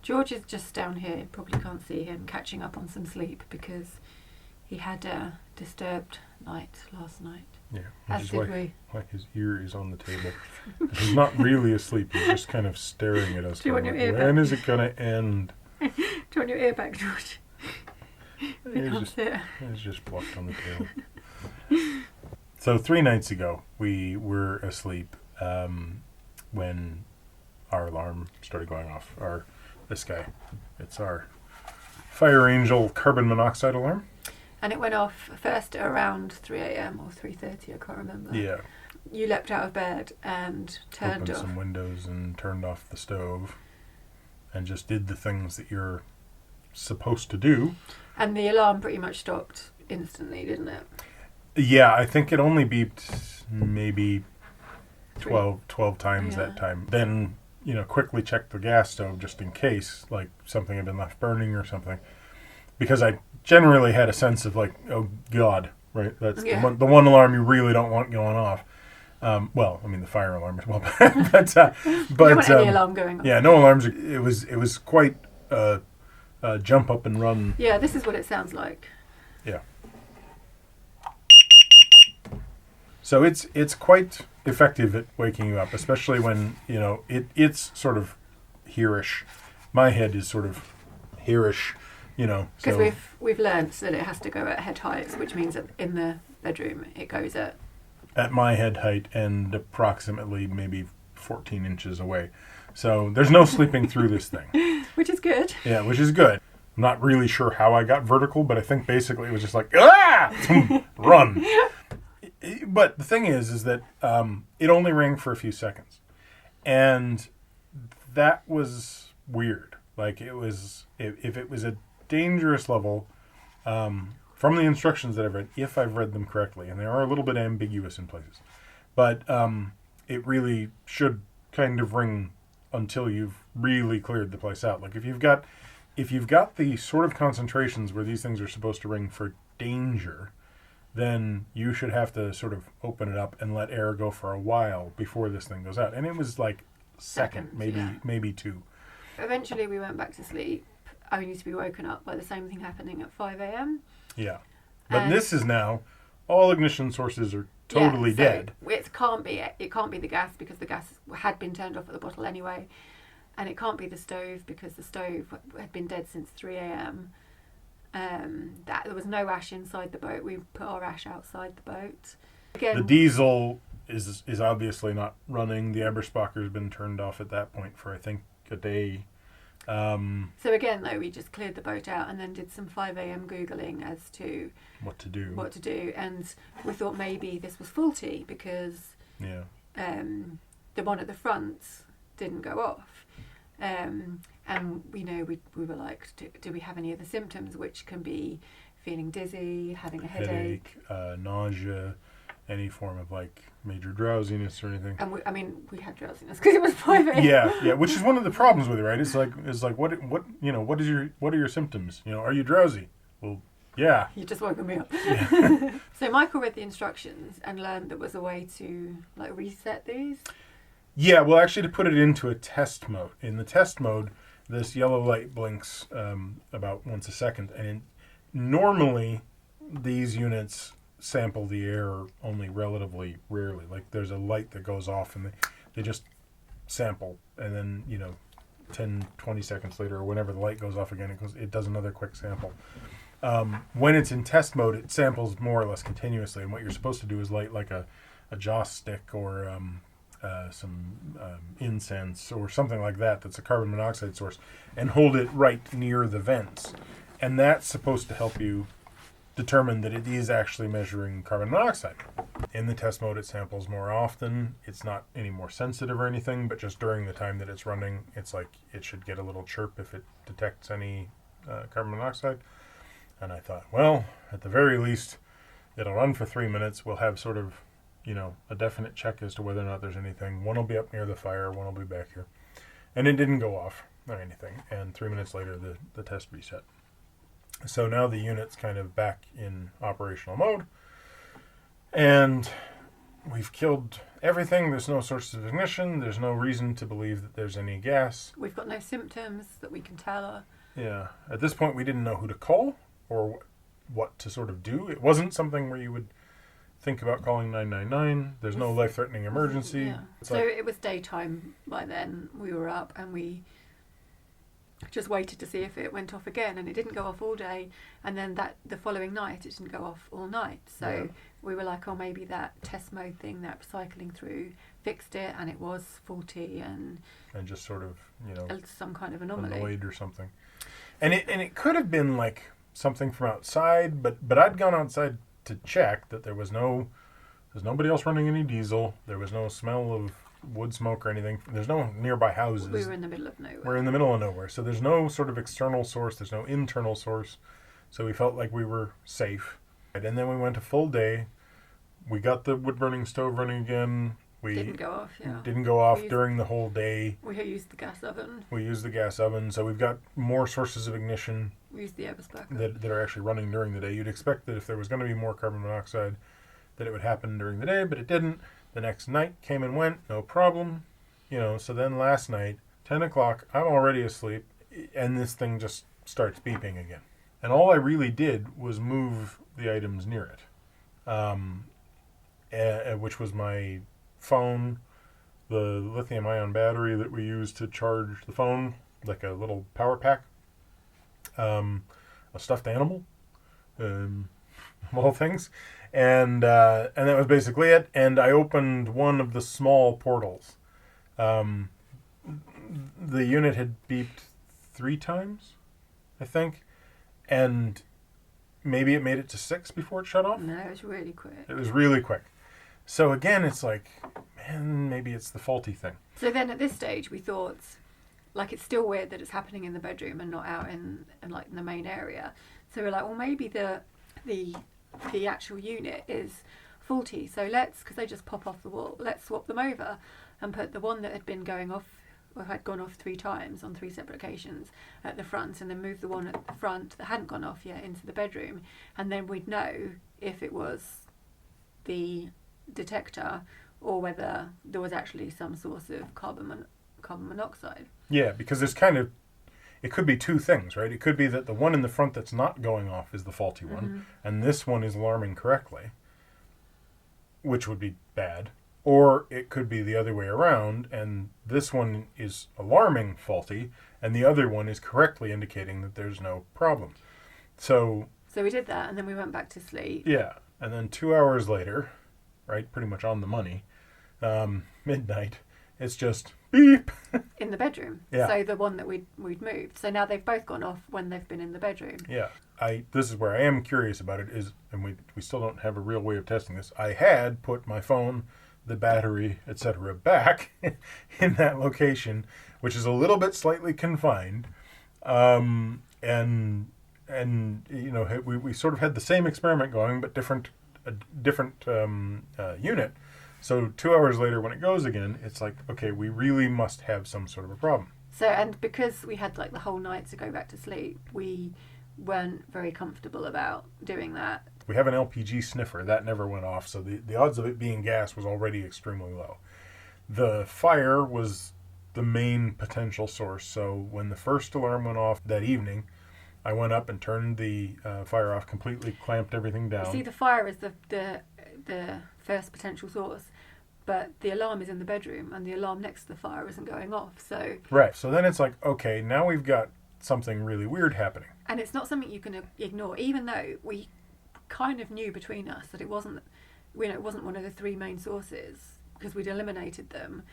George is just down here. Probably can't see him, catching up on some sleep because he had a disturbed night last night. Yeah, As did we. Like his ear is on the table. He's not really asleep. He's just kind of staring at us. Do you want your ear when back? is it going to end? Do you want your ear back, George? It's just plucked on the tail. So 3 nights ago, we were asleep when our alarm started going off. This guy. It's our Fire Angel carbon monoxide alarm. And it went off first around 3 a.m. or 3:30, I can't remember. Yeah. You leapt out of bed and turned Opened off some windows and turned off the stove and just did the things that you're supposed to do. And the alarm pretty much stopped instantly, didn't it? Yeah, I think it only beeped maybe 12 times that time. Then, quickly checked the gas stove just in case, like something had been left burning or something. Because I generally had a sense of like, oh God, right? That's the one alarm you really don't want going off. The fire alarm as well. but you don't want any alarm going off. Yeah, no alarms. It was quite jump up and run. Yeah, this is what it sounds like. Yeah. So it's quite effective at waking you up, especially when, it's sort of hearish. My head is sort of hearish, Because we've learnt that it has to go at head heights, which means that in the bedroom it goes at my head height and approximately maybe 14 inches away. So there's no sleeping through this thing. Which is good. Yeah, which is good. I'm not really sure how I got vertical, but I think basically it was just like, run. But the thing is that it only rang for a few seconds. And that was weird. Like if it was a dangerous level, from the instructions that I've read, if I've read them correctly, and they are a little bit ambiguous in places, but it really should kind of ring until you've really cleared the place out. Like if you've got the sort of concentrations where these things are supposed to ring for danger, then you should have to sort of open it up and let air go for a while before this thing goes out. And it was like seconds, maybe 2. Eventually we went back to sleep, only to be woken up by the same thing happening at 5 a.m. Yeah. But this is now, all ignition sources are totally dead. It can't be the gas because the gas had been turned off at the bottle anyway. And it can't be the stove because the stove had been dead since 3 a.m. There was no ash inside the boat. We put our ash outside the boat. Again, the diesel is obviously not running. The Eberspacher's been turned off at that point for, I think, a day. So again, though, we just cleared the boat out and then did some 5 a.m. Googling as to what to do. And we thought maybe this was faulty because the one at the front didn't go off. And we were like, do we have any of the symptoms, which can be feeling dizzy, having a headache, nausea, any form of like major drowsiness or anything. And we had drowsiness because it was 5 a.m. Yeah, which is one of the problems with it, right? It's like what are your symptoms? Are you drowsy? Well, yeah. You just woken me up. Yeah. So Michael read the instructions and learned there was a way to like reset these. Yeah, well, actually, to put it into a test mode. In the test mode, this yellow light blinks about once a second, and normally these units sample the air only relatively rarely. Like there's a light that goes off and they just sample, and then 10, 20 seconds later or whenever the light goes off again, it does another quick sample. When it's in test mode, it samples more or less continuously, and what you're supposed to do is light like a joss stick or some incense or something like that that's a carbon monoxide source, and hold it right near the vents, and that's supposed to help you determine that it is actually measuring carbon monoxide. In the test mode, it samples more often. It's not any more sensitive or anything, but just during the time that it's running, it's like it should get a little chirp if it detects any carbon monoxide. And I thought, well, at the very least, it'll run for 3 minutes. We'll have sort of, a definite check as to whether or not there's anything. One will be up near the fire, one will be back here. And it didn't go off or anything. And 3 minutes later, the test reset. So now the unit's kind of back in operational mode. And we've killed everything. There's no source of ignition. There's no reason to believe that there's any gas. We've got no symptoms that we can tell. Yeah. At this point, we didn't know who to call or what to sort of do. It wasn't something where you would think about calling 999. There's no life-threatening emergency. Yeah. So it was daytime by then. We were up and we just waited to see if it went off again, and it didn't go off all day. And then the following night, it didn't go off all night. So we were like, oh, maybe that test mode thing that cycling through fixed it, and it was faulty and just sort of, some kind of anomaly, annoyed or something. And it could have been like something from outside, but I'd gone outside to check that there's nobody else running any diesel. There was no smell of wood smoke or anything. There's no nearby houses. We were in the middle of nowhere. We're in the middle of nowhere. So there's no sort of external source. There's no internal source. So we felt like we were safe. And then we went a full day. We got the wood-burning stove running again. We didn't go off, Didn't go off during the whole day. We used the gas oven. We used the gas oven. So we've got more sources of ignition. We used the Ever's backup. That are actually running during the day. You'd expect that if there was going to be more carbon monoxide, that it would happen during the day, but it didn't. The next night came and went, no problem. So then last night, 10 o'clock, I'm already asleep, and this thing just starts beeping again. And all I really did was move the items near it, which was my phone, the lithium-ion battery that we use to charge the phone, like a little power pack, a stuffed animal, all things, and that was basically it. And I opened one of the small portals. The unit had beeped 3 times, I think, and maybe it made it to 6 before it shut off. No, it was really quick. It was really quick. So again, it's like, man, maybe it's the faulty thing. So then at this stage, we thought, like, it's still weird that it's happening in the bedroom and not out in the main area. So we're like, well, maybe the actual unit is faulty. So because they just pop off the wall, let's swap them over and put the one that had been going off, or had gone off 3 times on 3 separate occasions at the front, and then move the one at the front that hadn't gone off yet into the bedroom, and then we'd know if it was the detector or whether there was actually some source of carbon monoxide. Yeah, because it could be 2 things, right? It could be that the one in the front that's not going off is the faulty one, and this one is alarming correctly, which would be bad. Or it could be the other way around, and this one is alarming faulty, and the other one is correctly indicating that there's no problem. So we did that, and then we went back to sleep. Yeah, and then 2 hours later, right, pretty much on the money, midnight, it's just beep. In the bedroom. Yeah. So the one that we'd moved. So now they've both gone off when they've been in the bedroom. Yeah. This is where I am curious about it, and we still don't have a real way of testing this. I had put my phone, the battery, etc., back in that location, which is a little bit slightly confined, and we sort of had the same experiment going, but different unit. So 2 hours later, when it goes again, it's like, okay, we really must have some sort of a problem. So, and because we had the whole night to go back to sleep, we weren't very comfortable about doing that. We have an LPG sniffer. That never went off, so the odds of it being gas was already extremely low. The fire was the main potential source, so when the first alarm went off that evening, I went up and turned the fire off completely, clamped everything down. You see, the fire is the first potential source, but the alarm is in the bedroom, and the alarm next to the fire isn't going off, so... Right, so then it's like, okay, now we've got something really weird happening. And it's not something you can ignore, even though we kind of knew between us that it wasn't one of the 3 main sources, because we'd eliminated them.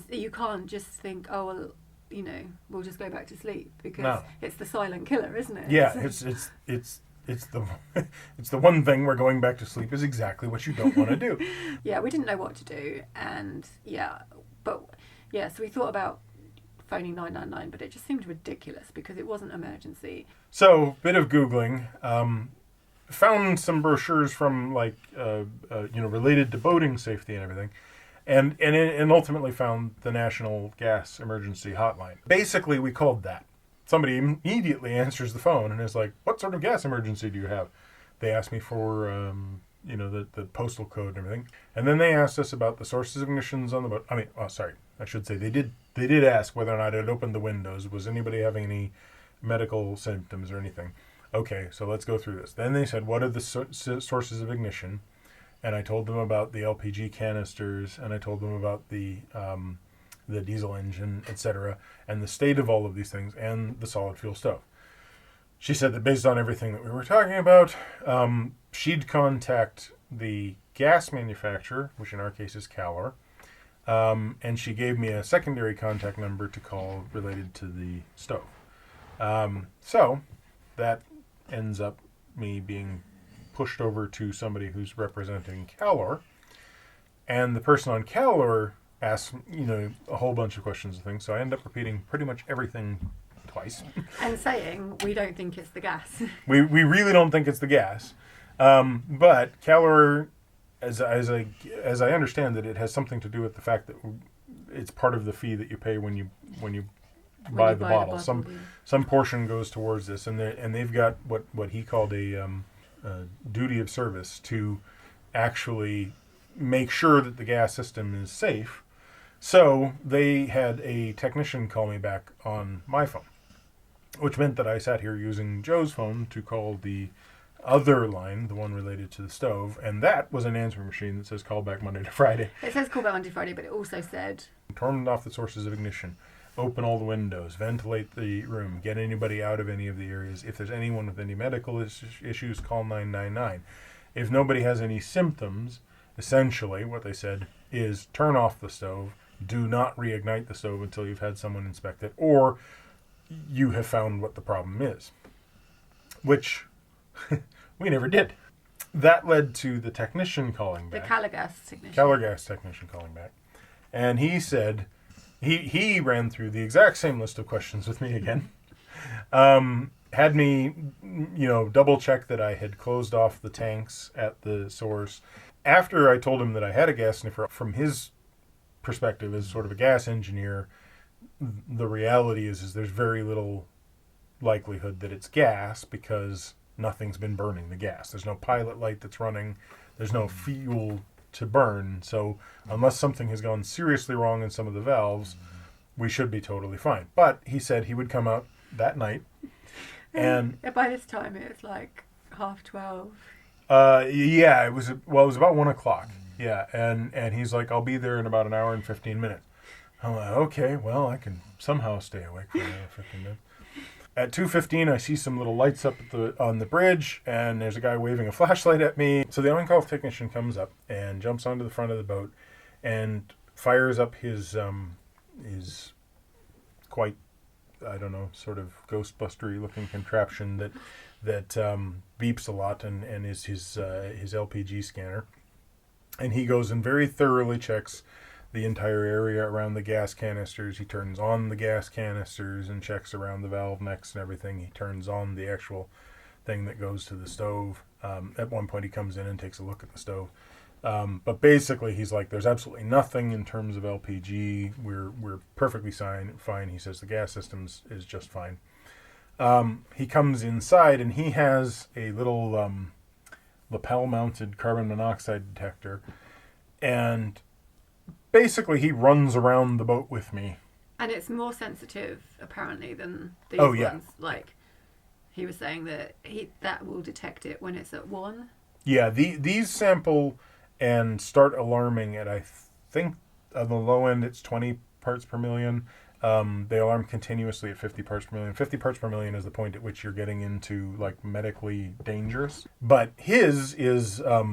You can't just think, oh, well, we'll just go back to sleep, because it's the silent killer, isn't it? Yeah, it's the one thing where going back to sleep is exactly what you don't want to do. Yeah, we didn't know what to do, and so we thought about phoning 999, but it just seemed ridiculous because it wasn't emergency. So, bit of Googling, found some brochures from related to boating safety and everything, and ultimately found the National Gas Emergency Hotline. Basically, we called that. Somebody immediately answers the phone and is like, "What sort of gas emergency do you have?" They asked me for the postal code and everything. And then they asked us about the sources of ignitions on the boat. I should say they did ask whether or not it opened the windows. Was anybody having any medical symptoms or anything? Okay, so let's go through this. Then they said, what are the sources of ignition? And I told them about the LPG canisters, and I told them about the diesel engine, etc., and the state of all of these things, and the solid fuel stove. She said that based on everything that we were talking about, she'd contact the gas manufacturer, which in our case is Calor, and she gave me a secondary contact number to call related to the stove. So that ends up me being pushed over to somebody who's representing Calor, and the person on Calor asks, a whole bunch of questions and things, so I end up repeating pretty much everything twice. And saying, we don't think it's the gas. we really don't think it's the gas. But Calor, as I understand it, it has something to do with the fact that it's part of the fee that you pay when you buy the bottle. Some portion goes towards this, and they've got what he called a duty of service to actually make sure that the gas system is safe. So they had a technician call me back on my phone, which meant that I sat here using Joe's phone to call the other line, the one related to the stove, and that was an answering machine that says call back Monday to Friday. It says call back Monday to Friday, but it also said turn off the sources of ignition, open all the windows, ventilate the room, get anybody out of any of the areas. If there's anyone with any medical issues, call 999. If nobody has any symptoms, essentially what they said is turn off the stove, do not reignite the stove until you've had someone inspect it, or you have found what the problem is, which we never did. That led to the technician calling back. The Calorgas technician. Calorgas technician calling back. And he said, he ran through the exact same list of questions with me again. Had me, double check that I had closed off the tanks at the source. After I told him that I had a gas sniffer, from his perspective as sort of a gas engineer, the reality is there's very little likelihood that it's gas because nothing's been burning the gas. There's no pilot light that's running. There's no fuel to burn. So unless something has gone seriously wrong in some of the valves, we should be totally fine. But he said he would come out that night. And by this time it was like 12:30. Yeah, it was about 1:00. Yeah, and he's like, I'll be there in about an hour and 15 minutes. I'm like, okay, well, I can somehow stay awake for another 15 minutes. At 2:15, I see some little lights up on the bridge, and there's a guy waving a flashlight at me. So the on-call technician comes up and jumps onto the front of the boat and fires up his quite, I don't know, sort of Ghostbustery looking contraption that beeps a lot and is his LPG scanner. And he goes and very thoroughly checks the entire area around the gas canisters. He turns on the gas canisters and checks around the valve necks and everything. He turns on the actual thing that goes to the stove. At one point he comes in and takes a look at the stove. But basically he's like, there's absolutely nothing in terms of LPG. We're perfectly fine. He says the gas system is just fine. He comes inside and he has a little lapel-mounted carbon monoxide detector, and basically he runs around the boat with me. And it's more sensitive, apparently, than these ones. Like, he was saying that will detect it when it's at 1. Yeah, these sample and start alarming at, I think, on the low end it's 20 parts per million. They alarm continuously at 50 parts per million. 50 parts per million is the point at which you're getting into like medically dangerous. But his is a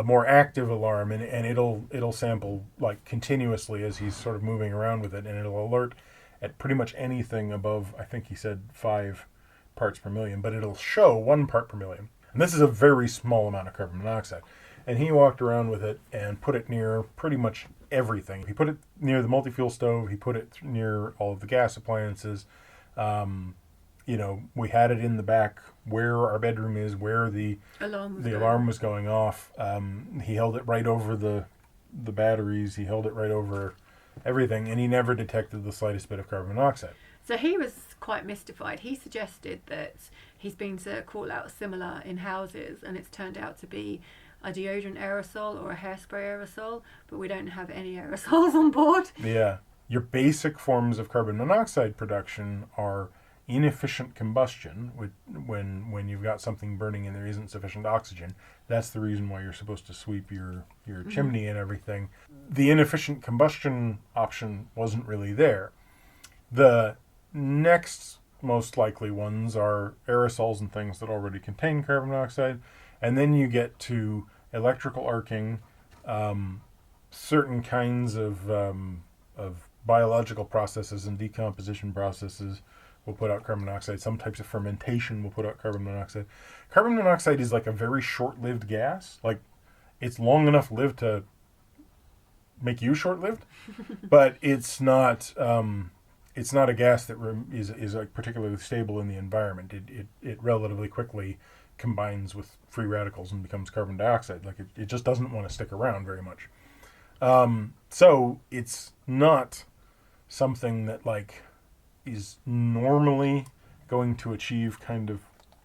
more active alarm, and it'll sample like continuously as he's sort of moving around with it, and it'll alert at pretty much anything above, I think he said 5 parts per million, but it'll show 1 part per million. And this is a very small amount of carbon monoxide. And he walked around with it and put it near pretty much everything. He put it near the multi-fuel stove. He put it near all of the gas appliances. We had it in the back where our bedroom is, where the alarm was going off. He held it right over the batteries. He held it right over everything, and he never detected the slightest bit of carbon monoxide. So he was quite mystified. He suggested that he's been to call out similar in houses, and it's turned out to be a deodorant aerosol or a hairspray aerosol, but we don't have any aerosols on board. Yeah. Your basic forms of carbon monoxide production are inefficient combustion, when you've got something burning and there isn't sufficient oxygen. That's the reason why you're supposed to sweep your chimney and everything. The inefficient combustion option wasn't really there. The next most likely ones are aerosols and things that already contain carbon monoxide, and then you get to electrical arcing, certain kinds of biological processes and decomposition processes will put out carbon monoxide. Some types of fermentation will put out carbon monoxide. Carbon monoxide is like a very short-lived gas. Like, it's long enough lived to make you short-lived, but it's not a gas that is like particularly stable in the environment. It relatively quickly combines with free radicals and becomes carbon dioxide. Like, it just doesn't want to stick around very much. So it's not something that like is normally going to achieve kind of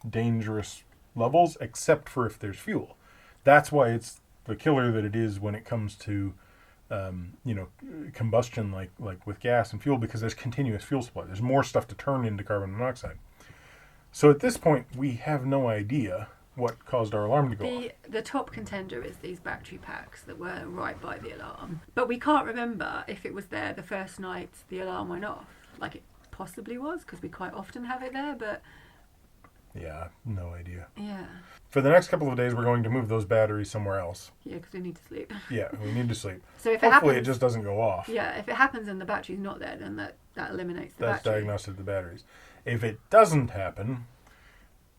dangerous levels, except for if there's fuel. That's why it's the killer that it is when it comes to combustion, like with gas and fuel, because there's continuous fuel supply. There's more stuff to turn into carbon monoxide. So at this point, we have no idea what caused our alarm to go off. The top contender is these battery packs that were right by the alarm. But we can't remember if it was there the first night the alarm went off. Like, it possibly was, because we quite often have it there, but... Yeah, no idea. Yeah. For the next couple of days, we're going to move those batteries somewhere else. Yeah, because we need to sleep. Yeah, we need to sleep. So if Hopefully it just doesn't go off. Yeah, if it happens and the battery's not there, then that eliminates the That's battery. diagnostic of the batteries. If it doesn't happen,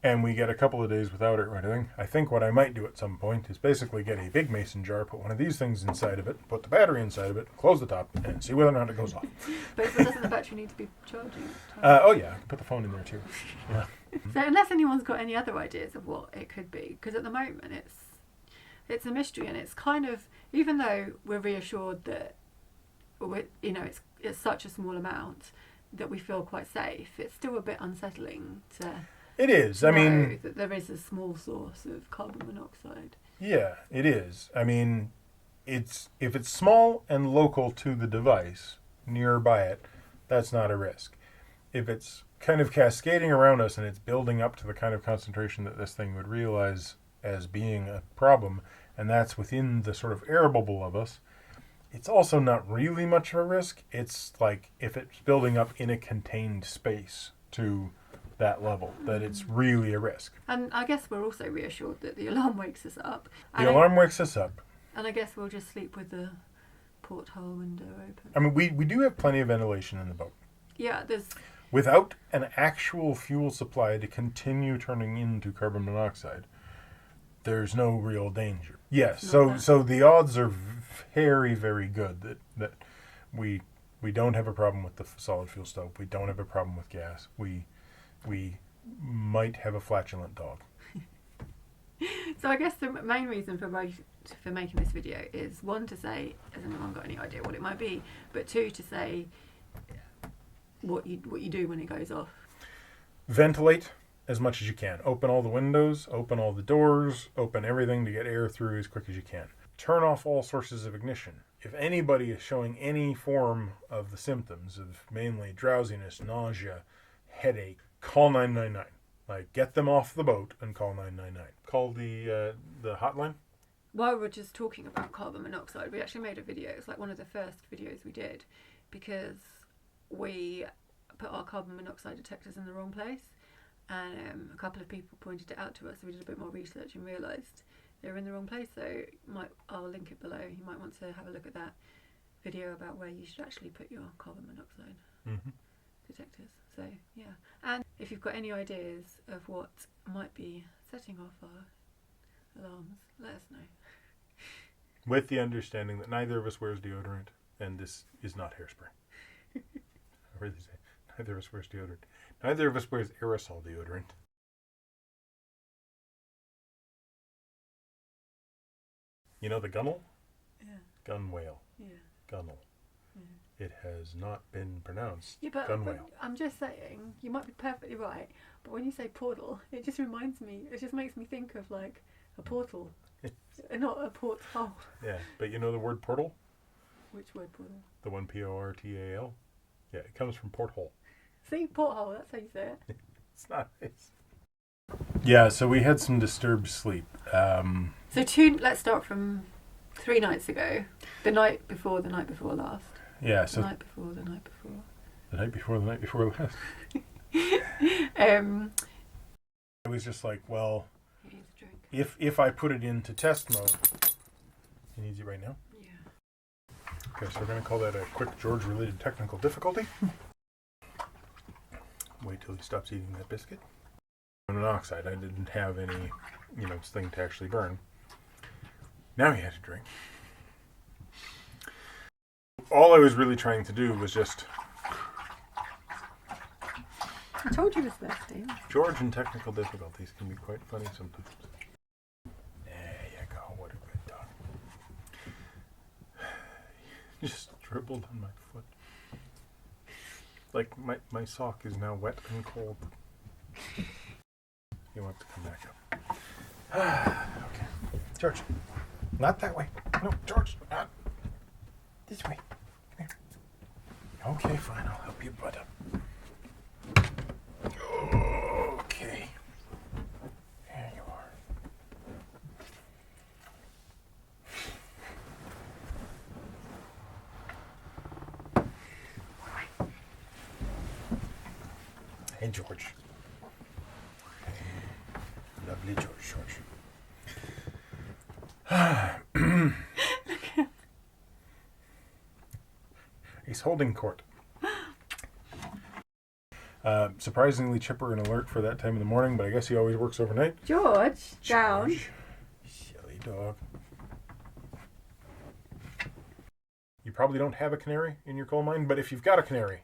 and we get a couple of days without it or anything, I think what I might do at some point is basically get a big mason jar, put one of these things inside of it, put the battery inside of it, close the top, and see whether or not it goes off. But doesn't the battery need to be charging? Oh yeah, put the phone in there too. Yeah. So unless anyone's got any other ideas of what it could be, because at the moment it's a mystery, and it's kind of, even though we're reassured that it's such a small amount that we feel quite safe, it's still a bit unsettling to... It is. I mean, that there is a small source of carbon monoxide. Yeah, it is. I mean, if it's small and local to the device, nearby it, that's not a risk. If it's kind of cascading around us and it's building up to the kind of concentration that this thing would realize as being a problem, and that's within the sort of air bubble of us, it's also not really much of a risk. It's like if it's building up in a contained space to that level, that it's really a risk. And I guess we're also reassured that the alarm wakes us up. The alarm wakes us up. And I guess we'll just sleep with the porthole window open. I mean, we do have plenty of ventilation in the boat. Yeah, there's... Without an actual fuel supply to continue turning into carbon monoxide, there's no real danger. Yes, so the odds are very, very good that we don't have a problem with the solid fuel stove. We don't have a problem with gas. We might have a flatulent dog. So I guess the main reason for making this video is, one, to say, has anyone got any idea what it might be? But two, to say what you do when it goes off. Ventilate as much as you can. Open all the windows, open all the doors, open everything to get air through as quick as you can. Turn off all sources of ignition. If anybody is showing any form of the symptoms of mainly drowsiness, nausea, headache, call 999. Like, get them off the boat and call 999. Call the hotline. While we're just talking about carbon monoxide, we actually made a video. It's like one of the first videos we did, because we put our carbon monoxide detectors in the wrong place, and a couple of people pointed it out to us, so we did a bit more research and realised they were in the wrong place. So I'll link it below. You might want to have a look at that video about where you should actually put your carbon monoxide detectors. So yeah, and if you've got any ideas of what might be setting off our alarms, let us know. With the understanding that neither of us wears deodorant, and this is not hairspray. I really say, neither of us wears deodorant. Neither of us wears aerosol deodorant. You know the gunnel? Yeah. Gun whale. Yeah. Gunnel. Yeah. It has not been pronounced but gun whale. I'm just saying, you might be perfectly right, but when you say portal, it just makes me think of like a portal. Not a porthole. Yeah, but you know the word portal? Which word portal? The one Portal? Yeah, it comes from porthole. See, porthole, that's how you say it. It's not nice. Yeah, so we had some disturbed sleep. Let's start from 3 nights ago. The night before last. Yeah, so... The night before the night before. The night before last. It was just like, well, if I put it into test mode, he needs it right now? Yeah. Okay, so we're going to call that a quick George-related technical difficulty. Wait till he stops eating that biscuit. Monoxide, I didn't have any, thing to actually burn. Now he had to drink. All I was really trying to do was just... I told you it was thirsty. George and technical difficulties can be quite funny sometimes. There you go. What a good dog. You just dribbled on my foot. Like my sock is now wet and cold. You'll have to come back up. Okay. George. Not that way. No, George. Not this way. Come here. Okay, fine. I'll help you butt up. Okay. There you are. Hey, George. Lovely George. He's holding court. Surprisingly chipper and alert for that time of the morning, but I guess he always works overnight. George, down. Silly dog. You probably don't have a canary in your coal mine, but if you've got a canary,